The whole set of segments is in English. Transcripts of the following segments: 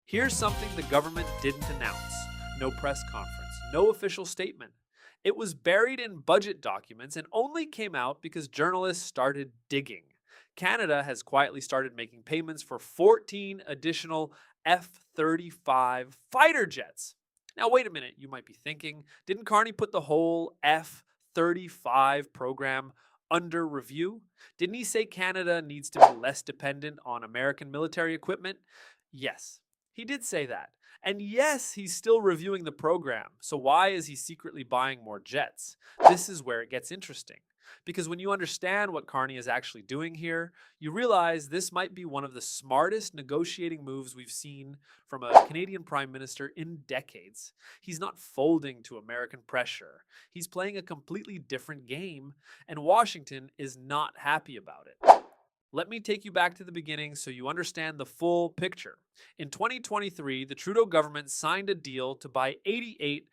Here's something the government didn't announce: no press conference, no official statement. It was buried in budget documents and only came out because journalists started digging. Canada has quietly started making payments for 14 additional F 35 fighter jets. Now, wait a minute, you might be thinking, didn't Carney put the whole F 35 program under review? Didn't he say Canada needs to be less dependent on American military equipment? Yes, he did say that. And yes, he's still reviewing the program. So why is he secretly buying more jets? This is where it gets interesting. Because when you understand what Carney is actually doing here, you realize this might be one of the smartest negotiating moves we've seen from a Canadian Prime Minister in decades. He's not folding to American pressure. He's playing a completely different game, and Washington is not happy about it. Let me take you back to the beginning so you understand the full picture. In 2023, the Trudeau government signed a deal to buy 88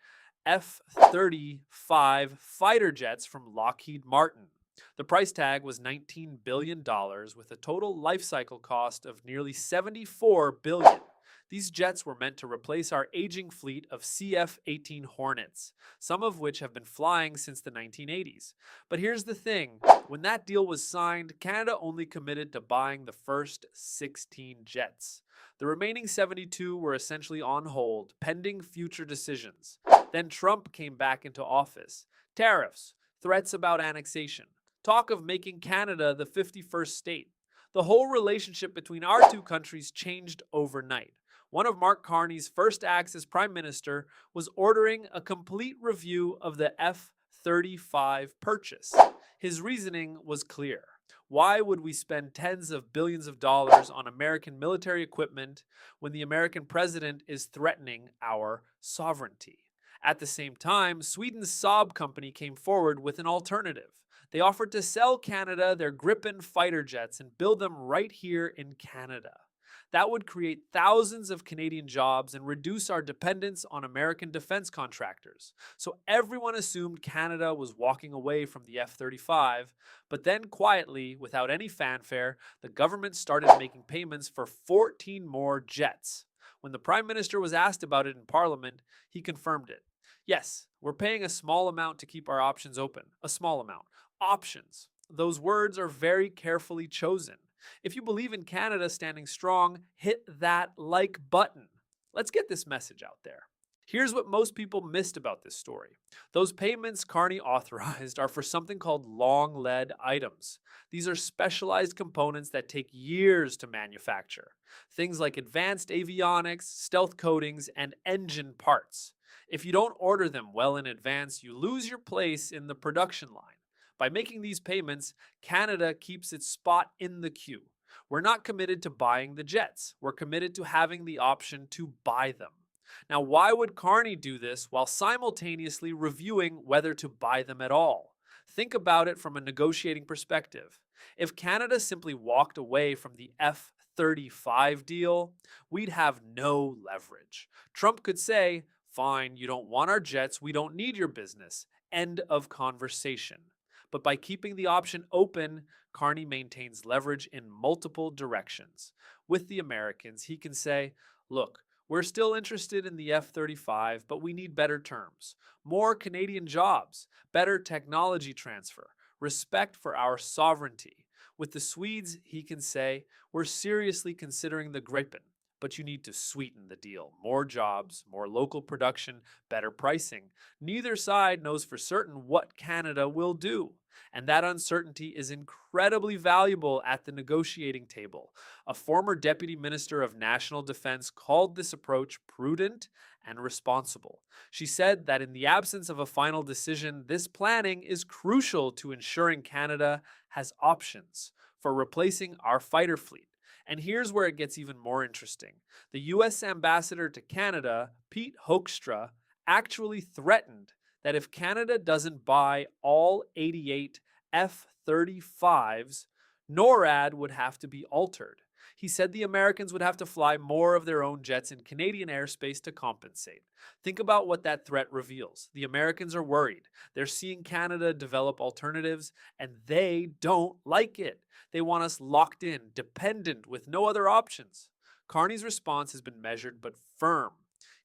F 35 fighter jets from Lockheed Martin. The price tag was $19 billion with a total life cycle cost of nearly $74 billion. These jets were meant to replace our aging fleet of CF-18 Hornets, some of which have been flying since the 1980s. But here's the thing: when that deal was signed, Canada only committed to buying the first 16 jets. The remaining 72 were essentially on hold, pending future decisions. Then Trump came back into office. Tariffs, threats about annexation, talk of making Canada the 51st state. The whole relationship between our two countries changed overnight. One of Mark Carney's first acts as Prime Minister was ordering a complete review of the F-35 purchase. His reasoning was clear. Why would we spend tens of billions of dollars on American military equipment when the American president is threatening our sovereignty? At the same time, Sweden's Saab company came forward with an alternative. They offered to sell Canada their Gripen fighter jets and build them right here in Canada. That would create thousands of Canadian jobs and reduce our dependence on American defense contractors. So everyone assumed Canada was walking away from the F-35, but then quietly, without any fanfare, the government started making payments for 14 more jets. When the Prime Minister was asked about it in Parliament, he confirmed it. Yes, we're paying a small amount to keep our options open. A small amount. Options. Those words are very carefully chosen. If you believe in Canada standing strong, hit that like button. Let's get this message out there. Here's what most people missed about this story. Those payments Carney authorized are for something called long lead items. These are specialized components that take years to manufacture. Things like advanced avionics, stealth coatings, and engine parts. If you don't order them well in advance, you lose your place in the production line. By making these payments, Canada keeps its spot in the queue. We're not committed to buying the jets. We're committed to having the option to buy them. Now, why would Carney do this while simultaneously reviewing whether to buy them at all? Think about it from a negotiating perspective. If Canada simply walked away from the F-35 deal, we'd have no leverage. Trump could say, "Fine, you don't want our jets, we don't need your business. End of conversation." But by keeping the option open, Carney maintains leverage in multiple directions. With the Americans, he can say, "Look, we're still interested in the F-35, but we need better terms. More Canadian jobs, better technology transfer, respect for our sovereignty." With the Swedes, he can say, "We're seriously considering the Gripen, but you need to sweeten the deal. More jobs, more local production, better pricing." Neither side knows for certain what Canada will do. And that uncertainty is incredibly valuable at the negotiating table. A former Deputy Minister of National Defense called this approach prudent and responsible. She said that in the absence of a final decision, this planning is crucial to ensuring Canada has options for replacing our fighter fleet. And here's where it gets even more interesting. The U.S. Ambassador to Canada, Pete Hoekstra, actually threatened that if Canada doesn't buy all 88 F-35s, NORAD would have to be altered. He said the Americans would have to fly more of their own jets in Canadian airspace to compensate. Think about what that threat reveals. The Americans are worried. They're seeing Canada develop alternatives, and they don't like it. They want us locked in, dependent, with no other options. Carney's response has been measured but firm.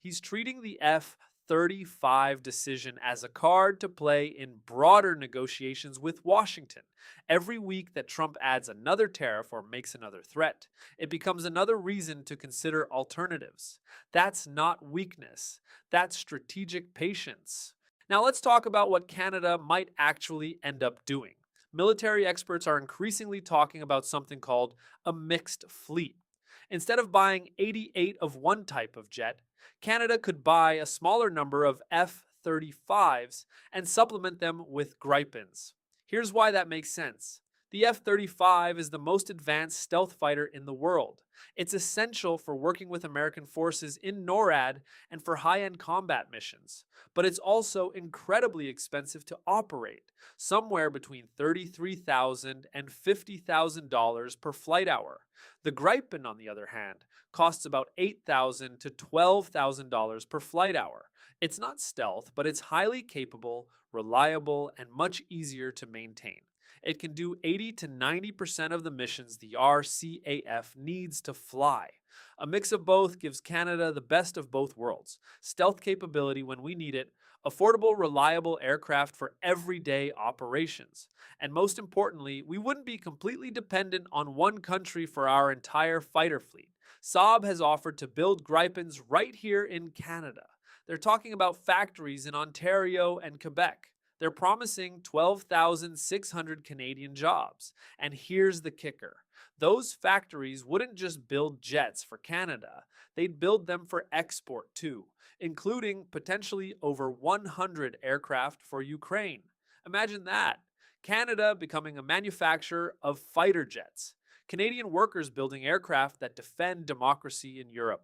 He's treating the F-35 decision as a card to play in broader negotiations with Washington. Every week that Trump adds another tariff or makes another threat, it becomes another reason to consider alternatives. That's not weakness, that's strategic patience. Now let's talk about what Canada might actually end up doing. Military experts are increasingly talking about something called a mixed fleet. Instead of buying 88 of one type of jet, Canada could buy a smaller number of F-35s and supplement them with Gripens. Here's why that makes sense. The F-35 is the most advanced stealth fighter in the world. It's essential for working with American forces in NORAD and for high-end combat missions. But it's also incredibly expensive to operate, somewhere between $33,000 and $50,000 per flight hour. The Gripen, on the other hand, costs about $8,000 to $12,000 per flight hour. It's not stealth, but it's highly capable, reliable, and much easier to maintain. It can do 80 to 90% of the missions the RCAF needs to fly. A mix of both gives Canada the best of both worlds: stealth capability when we need it, affordable, reliable aircraft for everyday operations. And most importantly, we wouldn't be completely dependent on one country for our entire fighter fleet. Saab has offered to build Gripens right here in Canada. They're talking about factories in Ontario and Quebec. They're promising 12,600 Canadian jobs. And here's the kicker: those factories wouldn't just build jets for Canada, they'd build them for export too, including potentially over 100 aircraft for Ukraine. Imagine that. Canada becoming a manufacturer of fighter jets. Canadian workers building aircraft that defend democracy in Europe.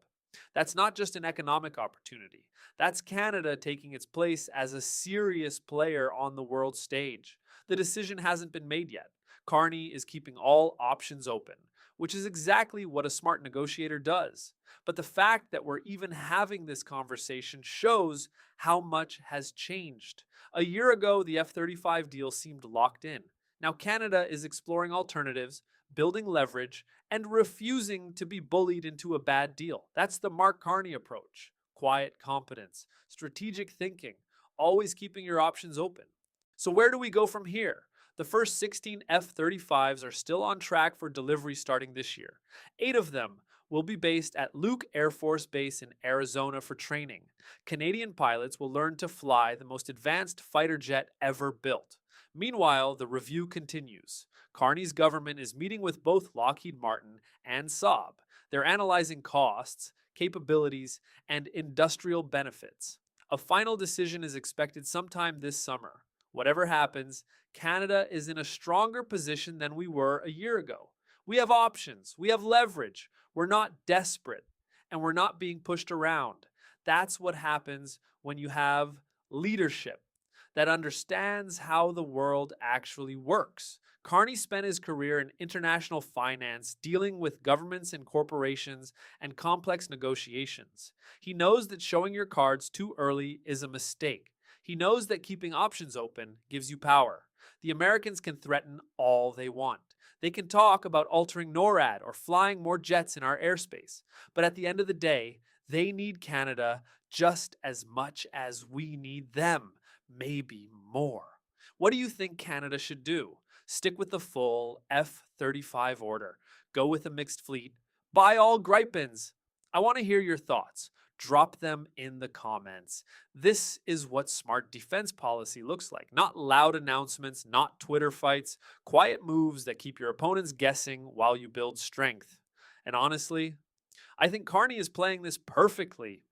That's not just an economic opportunity. That's Canada taking its place as a serious player on the world stage. The decision hasn't been made yet. Carney is keeping all options open, which is exactly what a smart negotiator does. But the fact that we're even having this conversation shows how much has changed. A year ago, the F-35 deal seemed locked in. Now Canada is exploring alternatives, building leverage, and refusing to be bullied into a bad deal. That's the Mark Carney approach: quiet competence, strategic thinking, always keeping your options open. So where do we go from here? The first 16 F-35s are still on track for delivery starting this year. 8 of them will be based at Luke Air Force Base in Arizona for training. Canadian pilots will learn to fly the most advanced fighter jet ever built. Meanwhile, the review continues. Carney's government is meeting with both Lockheed Martin and Saab. They're analyzing costs, capabilities, and industrial benefits. A final decision is expected sometime this summer. Whatever happens, Canada is in a stronger position than we were a year ago. We have options, we have leverage, we're not desperate, and we're not being pushed around. That's what happens when you have leadership that understands how the world actually works. Carney spent his career in international finance, dealing with governments and corporations and complex negotiations. He knows that showing your cards too early is a mistake. He knows that keeping options open gives you power. The Americans can threaten all they want. They can talk about altering NORAD or flying more jets in our airspace. But at the end of the day, they need Canada just as much as we need them, maybe more. What do you think Canada should do? Stick with the full F-35 order, go with a mixed fleet, buy all Gripens? I want to hear your thoughts. Drop them in the comments. This is what smart defense policy looks like. Not loud announcements, not Twitter fights, quiet moves that keep your opponents guessing while you build strength. And honestly, I think Carney is playing this perfectly.